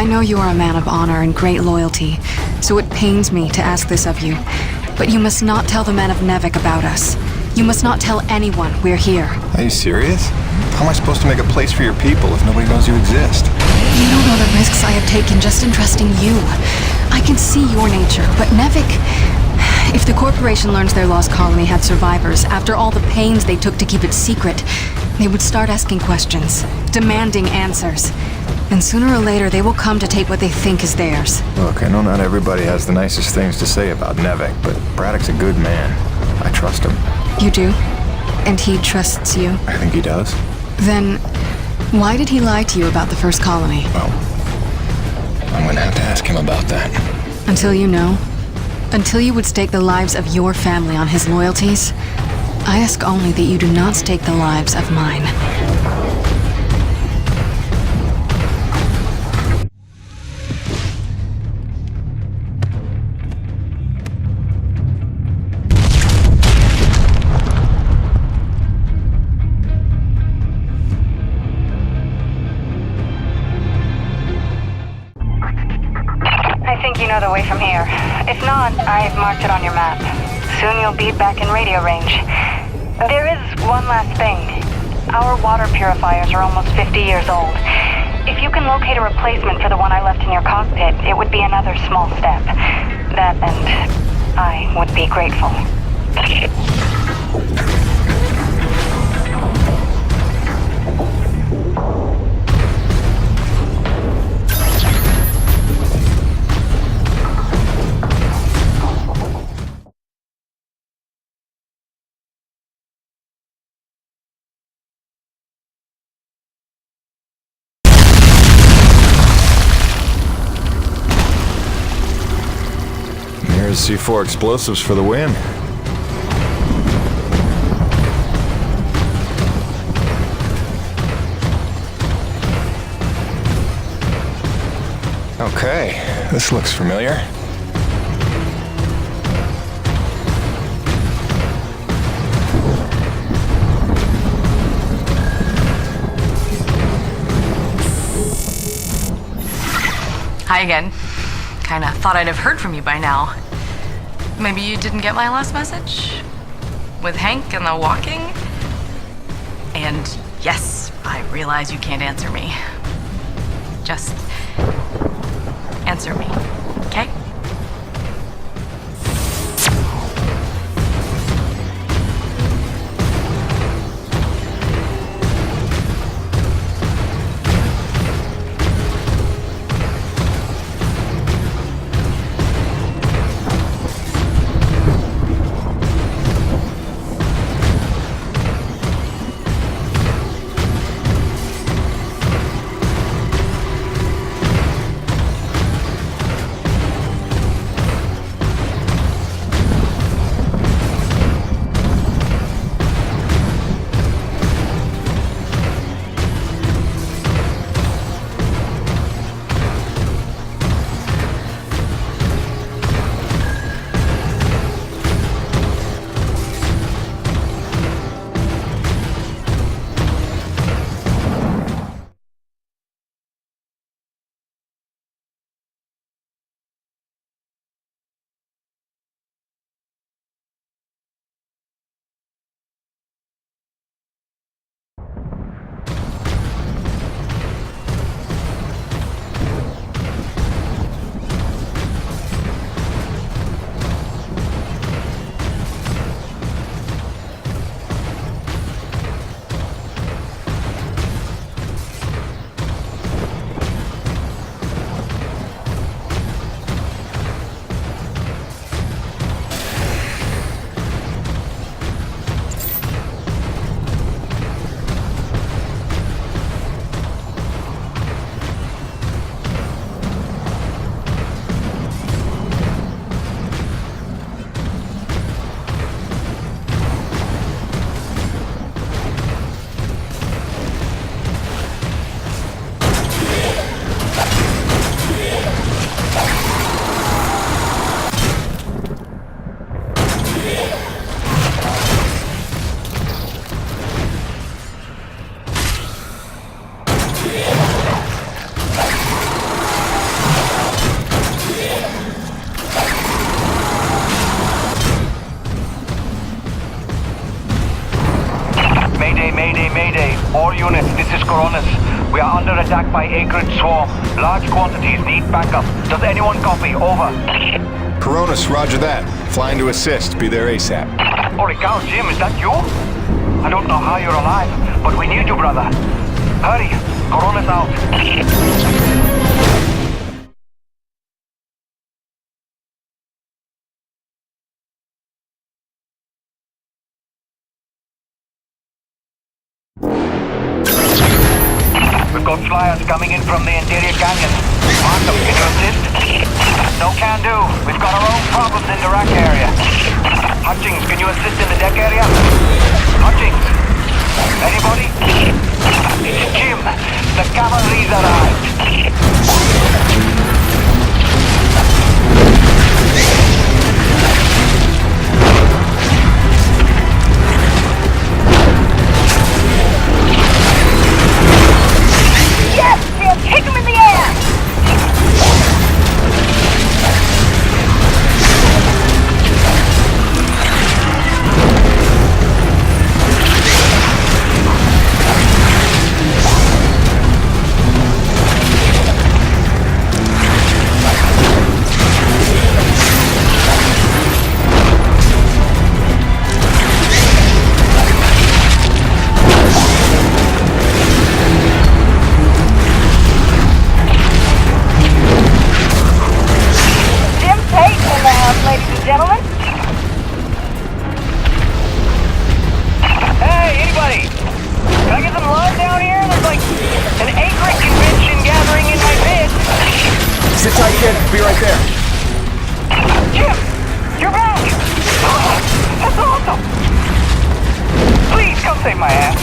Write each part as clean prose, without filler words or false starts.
I know you are a man of honor and great loyalty, so it pains me to ask this of you. But you must not tell the men of Nevik about us. You must not tell anyone we're here. Are you serious? How am I supposed to make a place for your people if nobody knows you exist? You don't know the risks I have taken just in trusting you. I can see your nature, but Nevik... If the corporation learns their lost colony had survivors, after all the pains they took to keep it secret, they would start asking questions, demanding answers. And sooner or later, they will come to take what they think is theirs. Look, I know not everybody has the nicest things to say about Nevik, but Braddock's a good man. I trust him. You do? And he trusts you? I think he does. Then, why did he lie to you about the first colony? Well, I'm gonna have to ask him about that. Until you know? Until you would stake the lives of your family on his loyalties, I ask only that you do not stake the lives of mine. I think you know the way from here. If not, I've marked it on your map. Soon you'll be back in radio range. There is one last thing. Our water purifiers are almost 50 years old. If you can locate a replacement for the one I left in your cockpit, it would be another small step. That and I would be grateful. Here's C4 explosives for the win. Okay, this looks familiar. Hi again. Kinda thought I'd have heard from you by now. Maybe you didn't get my last message? With Hank and the walking? And yes, I realize you can't answer me. Just answer me, okay? Coronis. We are under attack by Acrid Swarm. Large quantities need backup. Does anyone copy? Over. Coronis, roger that. Flying to assist. Be there ASAP. Holy cow, Jim, is that you? I don't know how you're alive, but we need you, brother. Hurry. Coronis out. We've got flyers coming in from the interior canyon. Mark them, can you assist? No can do. We've got our own problems in the rack area. Hutchings, can you assist in the deck area? Hutchings? Anybody? It's Jim. The cavalry's arrived. Yes, Jim! Kick him in the air! Be right there. Jim! You're back! That's awesome! Please come save my ass.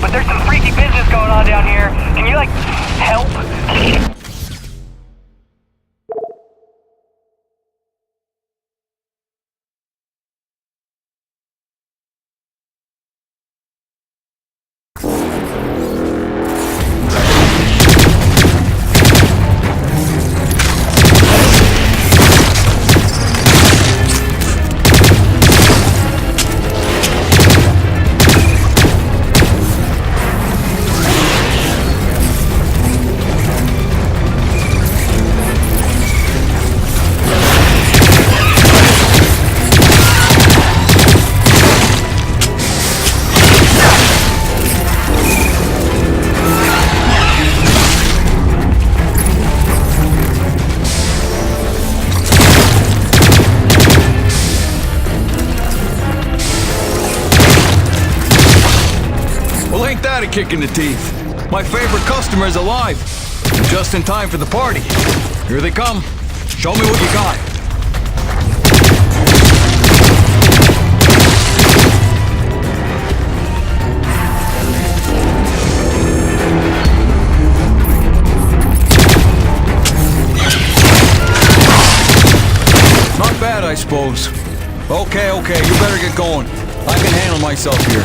But there's some freaky business going on down here. Can you, like, help? A kick in the teeth. My favorite customer's alive. Just in time for the party. Here they come. Show me what you got. Not bad, I suppose. Okay, you better get going. I can handle myself here.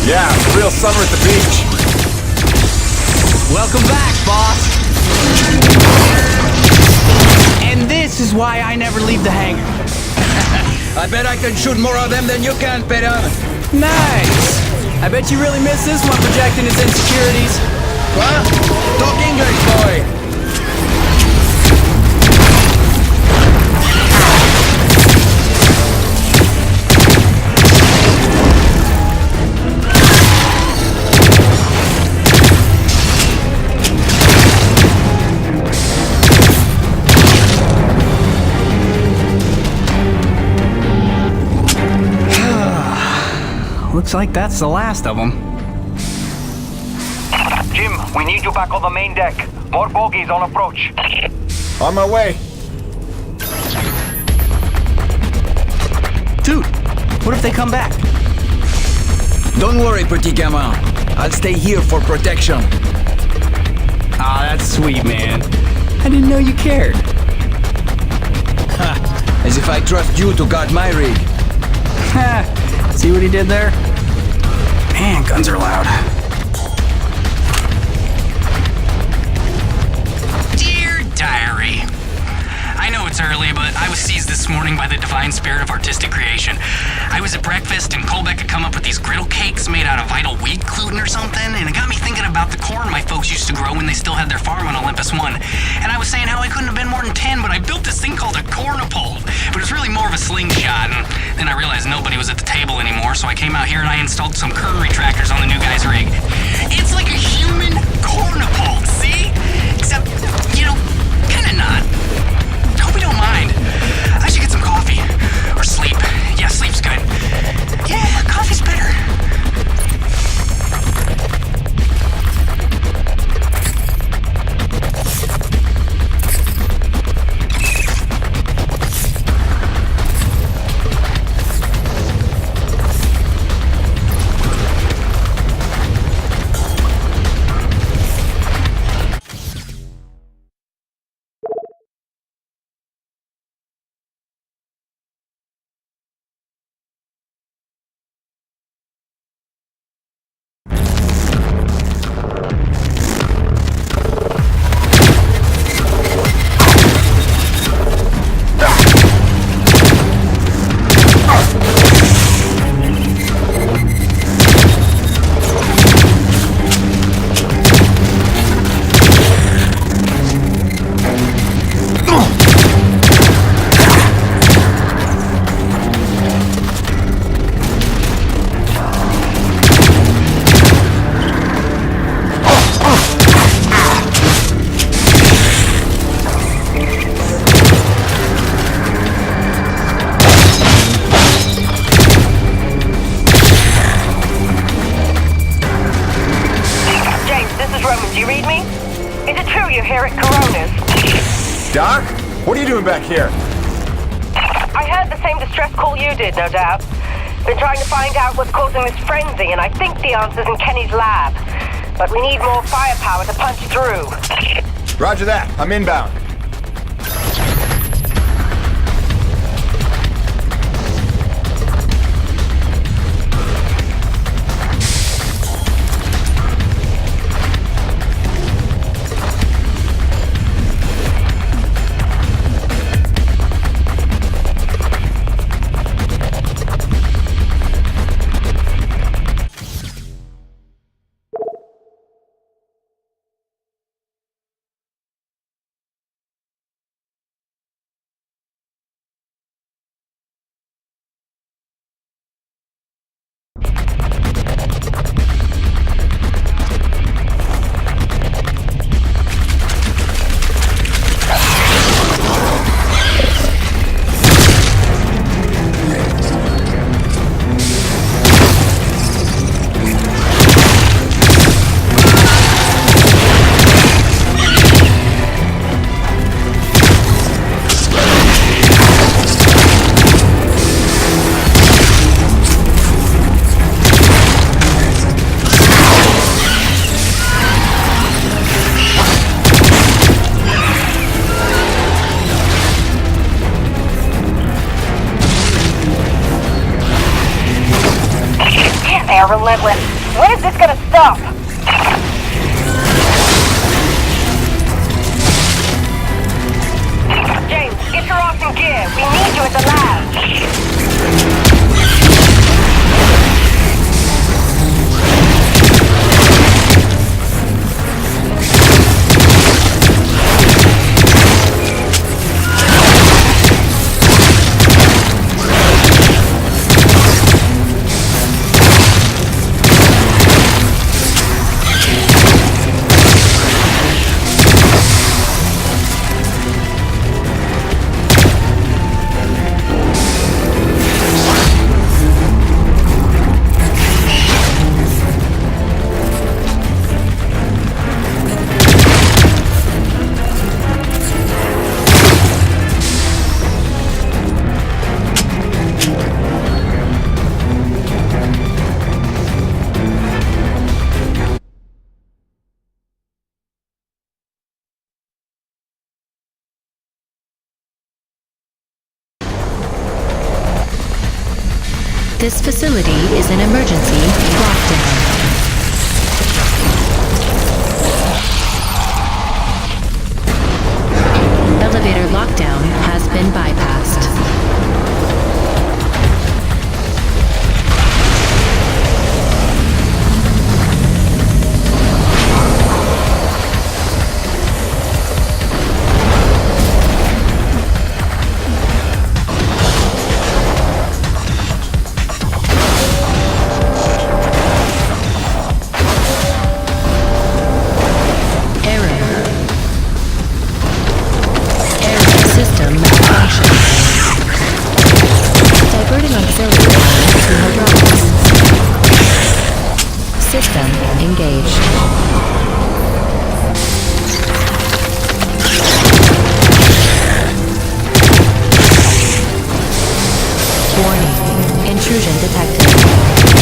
Yeah, real summer at the beach. Welcome back, boss. And this is why I never leave the hangar. I bet I can shoot more of them than you can, Peter. Nice. I bet you really miss this one projecting his insecurities. What? Talk English, boy. Looks like that's the last of them. Jim, we need you back on the main deck. More bogies on approach. On my way. Dude, what if they come back? Don't worry, Petit Gamin. I'll stay here for protection. Ah, that's sweet, man. I didn't know you cared. Ha! As if I trust you to guard my rig. Ha! See what he did there? Man, guns are loud. Dear Diary, I know it's early, but I was seized this morning by the divine spirit of artistic creation. I was at breakfast and Colbeck had come up with these griddle cakes made out of vital weed gluten or something, and it got me thinking about the corn my folks used to grow when they still had their farm on Olympus 1. And I was saying how I couldn't have been more than 10, but I built this thing called a cornipole. But it's really more of a slingshot, and then I realized nobody was at the table anymore, so I came out here and I installed some curtain retractors on the new guy's rig. It's like a human cornipole, see? Except, you know, kinda not. Hope you don't mind. I should get some coffee. Or sleep. Yeah, sleep's good. Yeah, coffee's better. Doc? What are you doing back here? I heard the same distress call you did, no doubt. Been trying to find out what's causing this frenzy, and I think the answer's in Kenny's lab. But we need more firepower to punch through. Roger that. I'm inbound. They're relentless. When is this gonna stop? James, get your ass in gear. We need you at the lab. This facility is an emergency lockdown. Elevator lockdown has been bypassed. System engaged. Warning. Intrusion detected.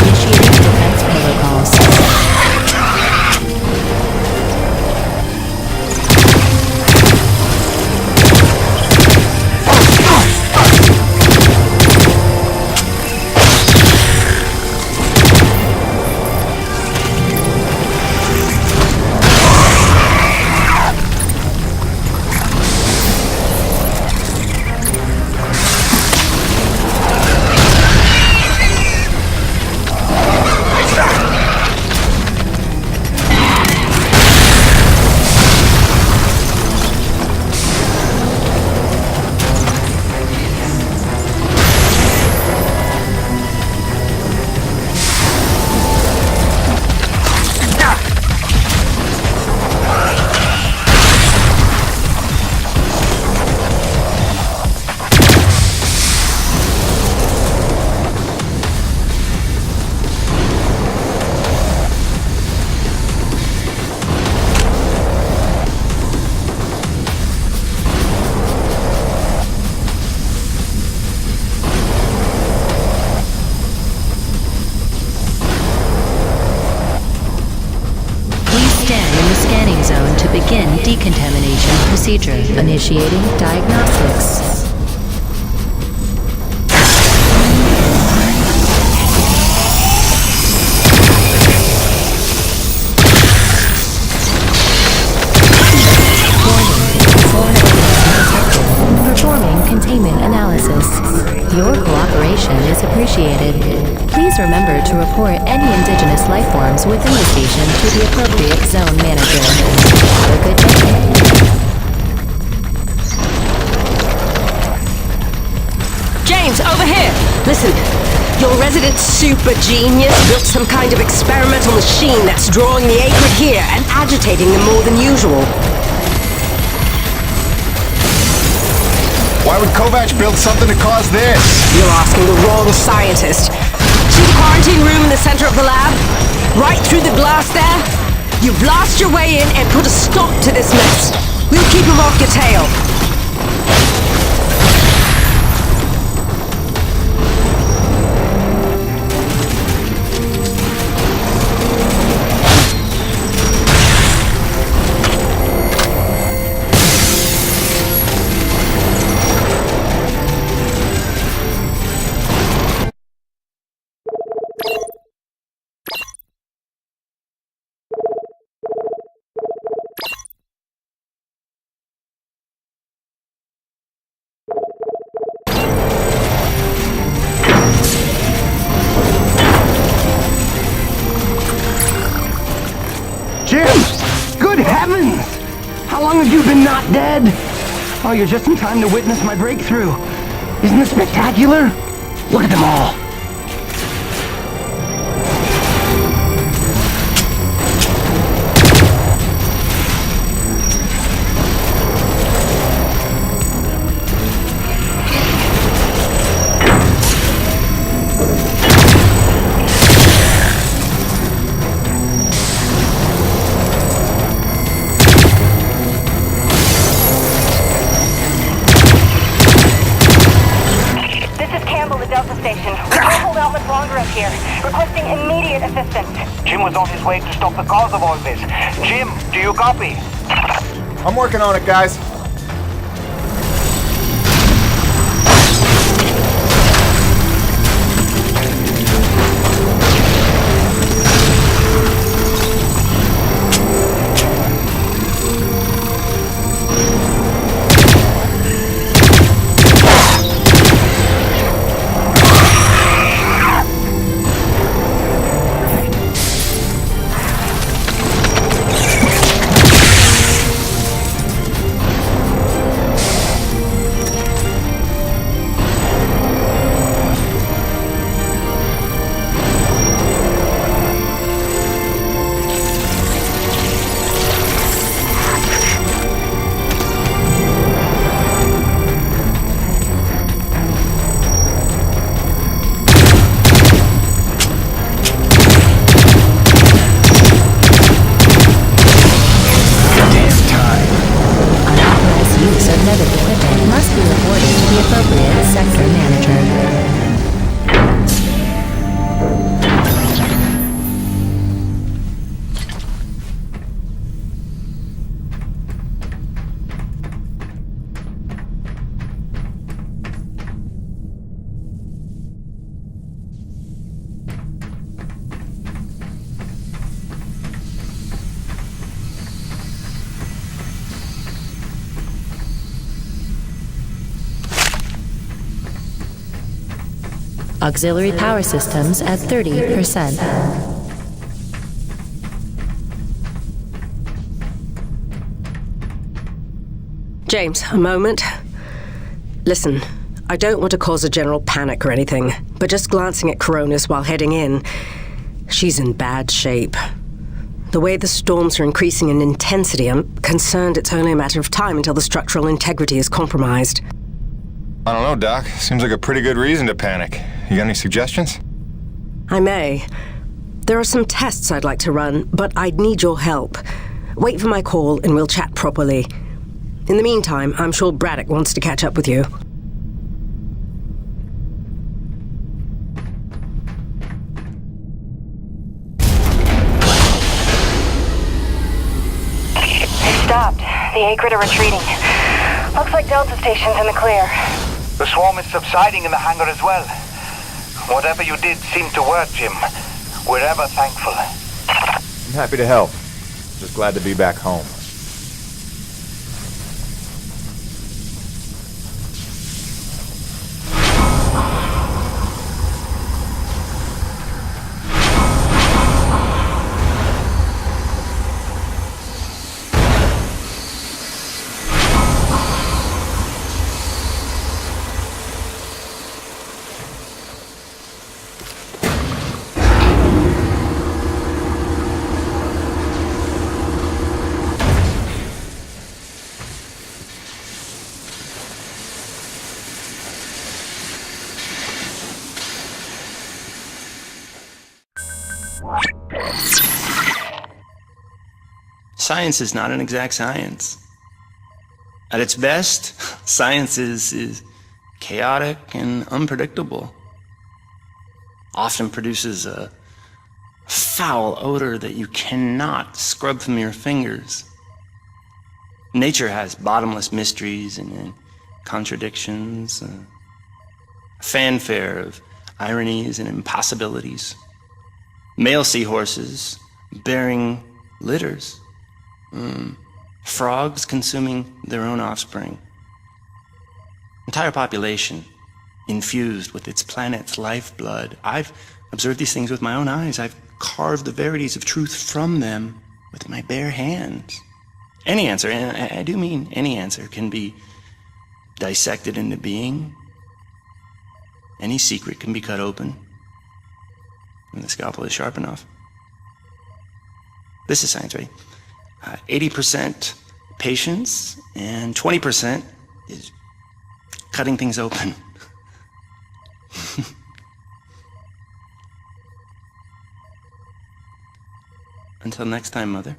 Initiating defense protocols. Zone to begin decontamination procedure. Initiating diagnostics. Performing containment analysis. Your cooperation is appreciated. Please remember to report any indigenous life forms within the station to the appropriate zone manager. Have a good day. James, over here! Listen, your resident super genius built some kind of experimental machine that's drawing the Akrid here and agitating them more than usual. Why would Kovac build something to cause this? You're asking the wrong scientist. See the quarantine room in the center of the lab? Right through the glass there? You blast your way in and put a stop to this mess. We'll keep him off your tail. Jim! Good heavens! How long have you been not dead? Oh, you're just in time to witness my breakthrough. Isn't this spectacular? Look at them all. Requesting immediate assistance. Jim was on his way to stop the cause of all this. Jim, do you copy? I'm working on it, guys. Auxiliary power systems at 30%. James, a moment. Listen, I don't want to cause a general panic or anything, but just glancing at Coronis while heading in, she's in bad shape. The way the storms are increasing in intensity, I'm concerned it's only a matter of time until the structural integrity is compromised. I don't know, Doc. Seems like a pretty good reason to panic. You got any suggestions? I may. There are some tests I'd like to run, but I'd need your help. Wait for my call and we'll chat properly. In the meantime, I'm sure Braddock wants to catch up with you. They stopped. The Acrid are retreating. Looks like Delta Station's in the clear. The swarm is subsiding in the hangar as well. Whatever you did seemed to work, Jim. We're ever thankful. I'm happy to help. Just glad to be back home. Science is not an exact science. At its best, science is chaotic and unpredictable. Often produces a foul odor that you cannot scrub from your fingers. Nature has bottomless mysteries and contradictions, a fanfare of ironies and impossibilities. Male seahorses bearing litters. Frogs consuming their own offspring. Entire population infused with its planet's lifeblood. I've observed these things with my own eyes. I've carved the verities of truth from them with my bare hands. Any answer, and I do mean any answer, can be dissected into being. Any secret can be cut open when the scalpel is sharp enough. This is science, right? 80% patience and 20% is cutting things open. Until next time, Mother.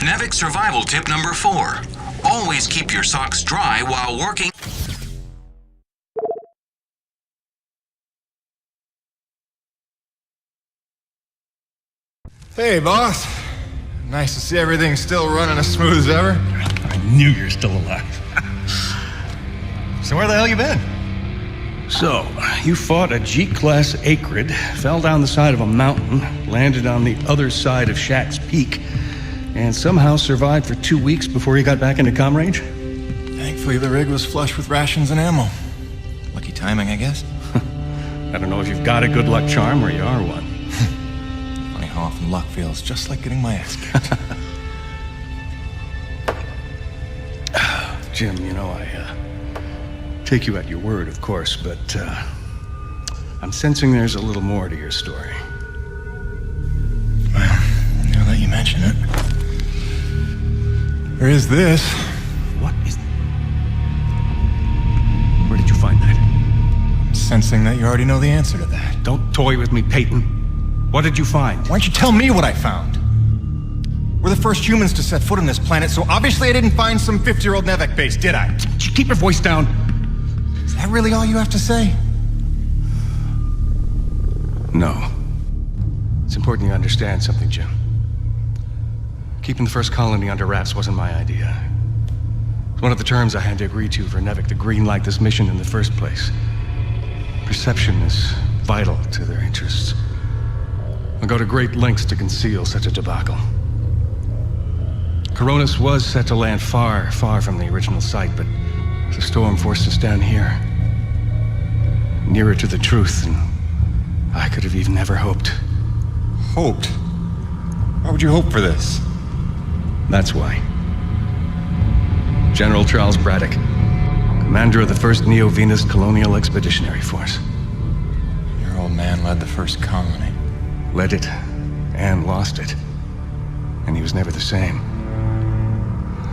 NAVIC survival tip number 4. Always keep your socks dry while working. Hey, boss. Nice to see everything still running as smooth as ever. I knew you're still alive. So where the hell you been? So, you fought a G-class Acrid, fell down the side of a mountain, landed on the other side of Shack's Peak, and somehow survived for 2 weeks before you got back into comm range? Thankfully, the rig was flush with rations and ammo. Lucky timing, I guess. I don't know if you've got a good luck charm or you are one. Funny how often luck feels just like getting my ass kicked. Jim, you know, I take you at your word, of course, but I'm sensing there's a little more to your story. Well, now that you mention it. There is this. What is... Where did you find that? Sensing that you already know the answer to that. Don't toy with me, Peyton. What did you find? Why don't you tell me what I found? We're the first humans to set foot on this planet, so obviously I didn't find some 50-year-old Nevek base, did I? Keep your voice down. Is that really all you have to say? No. It's important you understand something, Jim. Keeping the first colony under wraps wasn't my idea. It's one of the terms I had to agree to for Nevek to greenlight this mission in the first place. Perception is vital to their interests. I'll go to great lengths to conceal such a debacle. Coronis was set to land far, far from the original site, but the storm forced us down here. Nearer to the truth than I could have even ever hoped. Hoped? Why would you hope for this? That's why. General Charles Braddock, commander of the 1st Neo-Venus Colonial Expeditionary Force. Your old man led the first colony. Led it, and lost it. And he was never the same.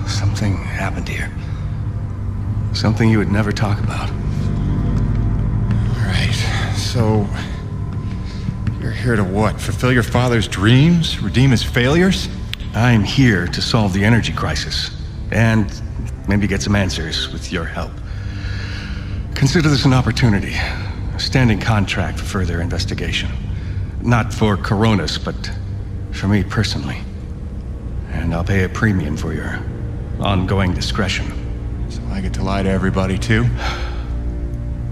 Something happened here. Something you would never talk about. All right, so... you're here to what? Fulfill your father's dreams? Redeem his failures? I'm here to solve the energy crisis. And maybe get some answers with your help. Consider this an opportunity. A standing contract for further investigation. Not for Coronis, but for me personally. And I'll pay a premium for your ongoing discretion. So I get to lie to everybody, too?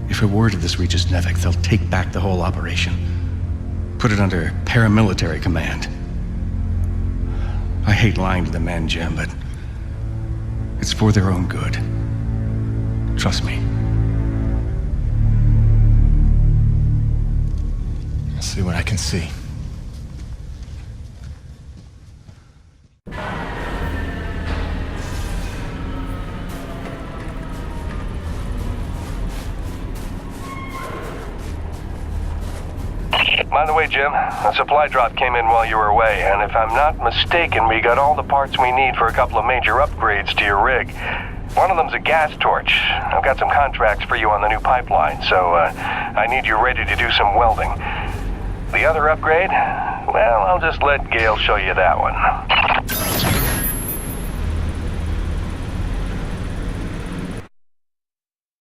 If a word of this reaches Nevek, they'll take back the whole operation. Put it under paramilitary command. I hate lying to the men, Jim, but it's for their own good. Trust me. I'll see what I can see. By the way, Jim, a supply drop came in while you were away, and if I'm not mistaken, we got all the parts we need for a couple of major upgrades to your rig. One of them's a gas torch. I've got some contracts for you on the new pipeline, so I need you ready to do some welding. The other upgrade? Well, I'll just let Gale show you that one.